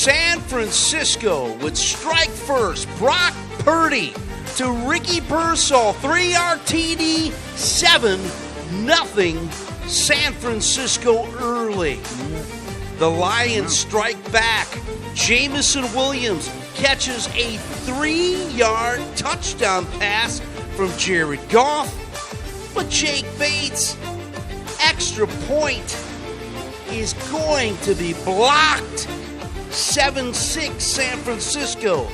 San Francisco would strike first. Brock Purdy to Ricky Pearsall, 3-yard TD, 7-0 San Francisco early. The Lions strike back. Jameson Williams catches a 3-yard touchdown pass from Jared Goff. But Jake Bates' extra point is going to be blocked. 7-6 San Francisco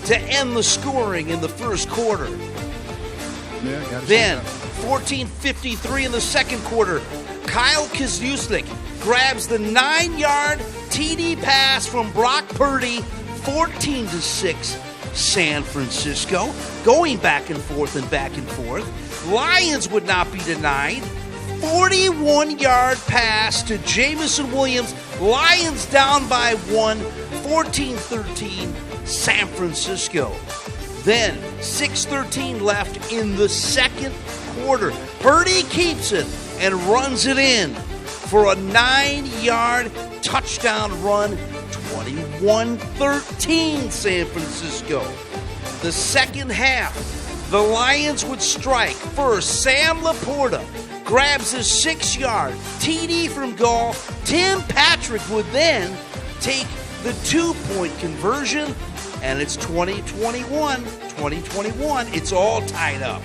to end the scoring in the first quarter. Then, 14:53 in the second quarter, Kyle Kuzusnik grabs the 9-yard TD pass from Brock Purdy, 14-6 San Francisco. Going back and forth and back and forth. Lions would not be denied. 41-yard pass to Jameson Williams. Lions down by 1, 14-13 San Francisco. Then 6:13 left in the second quarter. Purdy keeps it and runs it in for a 9-yard touchdown run. 21-13 San Francisco. The second half, the Lions would strike first. Sam Laporta grabs his 6-yard TD from Goff. Tim Patrick would then take the 2-point conversion, and it's 2021. It's all tied up.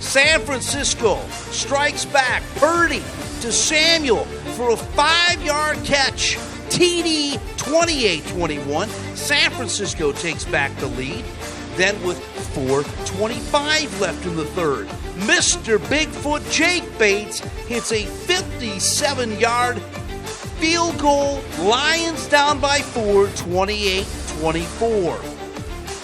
San Francisco strikes back. Purdy to Samuel for a 5-yard catch. TD, 28-21. San Francisco takes back the lead. Then with 4:25 left in the third, Mr. Bigfoot Jake Bates hits a 57-yard field goal. Lions down by 4, 28-24.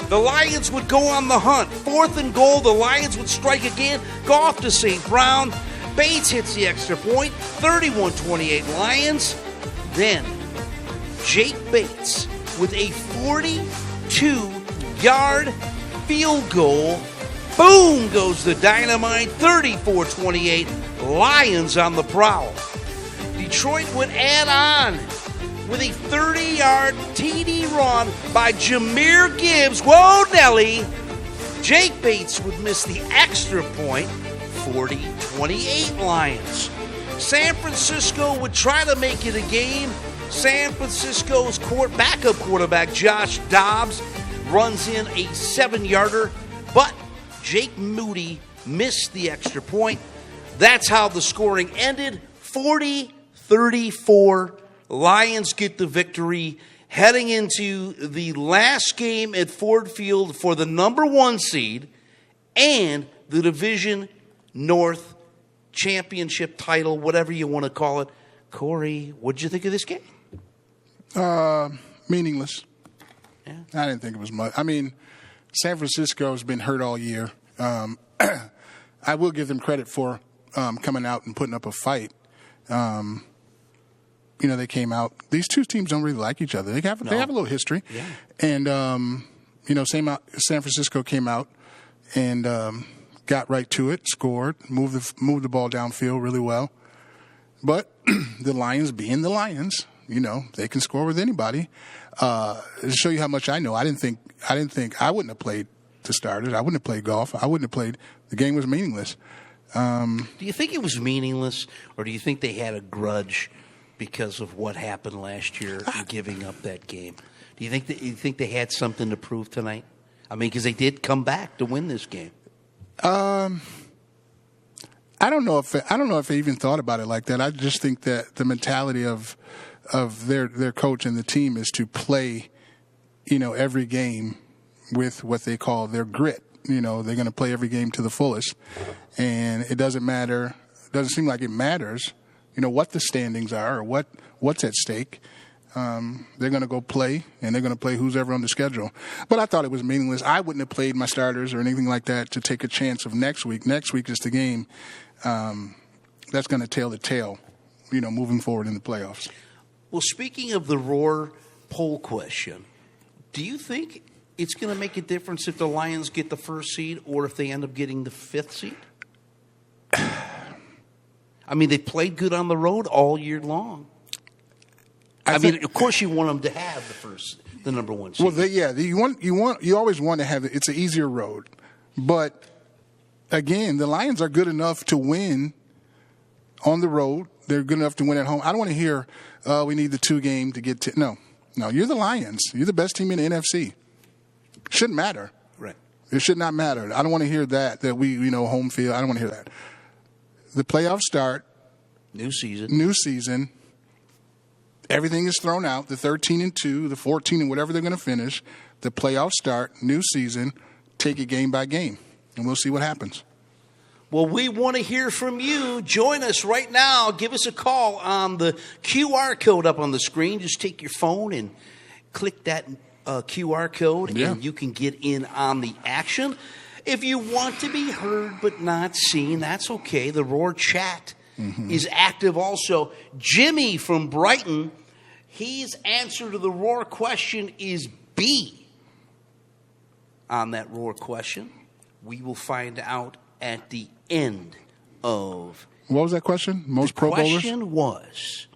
The Lions would go on the hunt. 4th and goal, the Lions would strike again. Goff to St. Brown. Bates hits the extra point. 31-28 Lions. Then Jake Bates with a 42-yard field goal. Boom goes the dynamite. 34-28 Lions on the prowl. Detroit would add on with a 30-yard TD run by Jahmyr Gibbs. Whoa, Nelly! Jake Bates would miss the extra point. 40-28 Lions. San Francisco would try to make it a game. San Francisco's backup quarterback, Josh Dobbs, runs in a 7-yarder, but Jake Moody missed the extra point. That's how the scoring ended. 40-34. Lions get the victory, heading into the last game at Ford Field for the number 1 seed and the Division North Championship title, whatever you want to call it. Corey, what did you think of this game? Meaningless. Yeah. I didn't think it was much. I mean, San Francisco has been hurt all year. I will give them credit for coming out and putting up a fight. They came out. These two teams don't really like each other. They have a little history. Yeah. And, San Francisco came out and got right to it, scored, moved the ball downfield really well. But the Lions being the Lions, they can score with anybody. To show you how much I know, I didn't think I wouldn't have played the starters. I wouldn't have played Goff. I wouldn't have played. The game was meaningless. Do you think it was meaningless, or do you think they had a grudge because of what happened last year in giving up that game? Do you think they had something to prove tonight? I mean, because they did come back to win this game. I don't know if they even thought about it like that. I just think that the mentality of their coach and the team is to play, every game with what they call their grit. They're going to play every game to the fullest, and it doesn't matter. It doesn't seem like it matters, what the standings are or what's at stake. They're going to go play, and they're going to play who's ever on the schedule. But I thought it was meaningless. I wouldn't have played my starters or anything like that to take a chance of next week. Next week is the game that's going to tell the tale, moving forward in the playoffs. Well, speaking of the Roar poll question, do you think it's going to make a difference if the Lions get the first seed or if they end up getting the 5th seed? I mean, they played good on the road all year long. I mean, of course, you want them to have the number one seed. Well, you always want to have it. It's an easier road, but again, the Lions are good enough to win on the road. They're good enough to win at home. I don't want to hear we need the 2 game to get to. No. You're the Lions. You're the best team in the NFC. Shouldn't matter. Right. It should not matter. I don't want to hear that we home field. I don't want to hear that. The playoffs start. New season. Everything is thrown out. The 13-2, the 14, and whatever they're going to finish. The playoffs start. New season. Take it game by game, and we'll see what happens. Well, we want to hear from you. Join us right now. Give us a call on the QR code up on the screen. Just take your phone and click that QR code, and you can get in on the action. If you want to be heard but not seen, that's okay. The Roar chat is active also. Jimmy from Brighton, his answer to the Roar question is B. On that Roar question, we will find out at the end of... What was that question? Most Pro Bowlers? The question was,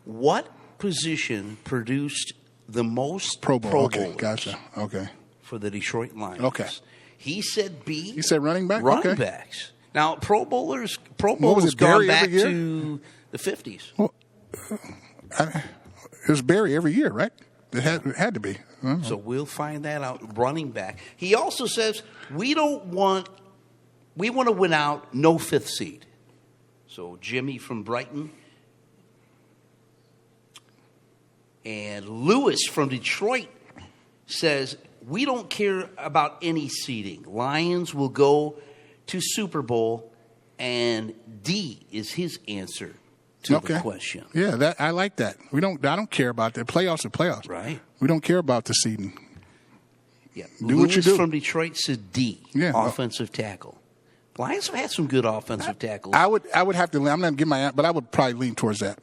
what position produced the most Pro Bowlers? Okay, gotcha. Okay. For the Detroit Lions. Okay. He said B. He said running back? Running backs. Now, Pro Bowlers gone back to the 50s. Well, it was Barry every year, right? It had to be. So we'll find that out. Running back. He also says we want to win out, no 5th seed. So Jimmy from Brighton and Lewis from Detroit says we don't care about any seeding. Lions will go to Super Bowl, and D is his answer to the question. Yeah, I like that. I don't care about that. Playoffs are playoffs. Right. We don't care about the seeding. Yeah. Do what you do. Lewis from Detroit said D, offensive tackle. Lions have had some good offensive tackles. I would have to. I'm not giving but I would probably lean towards that.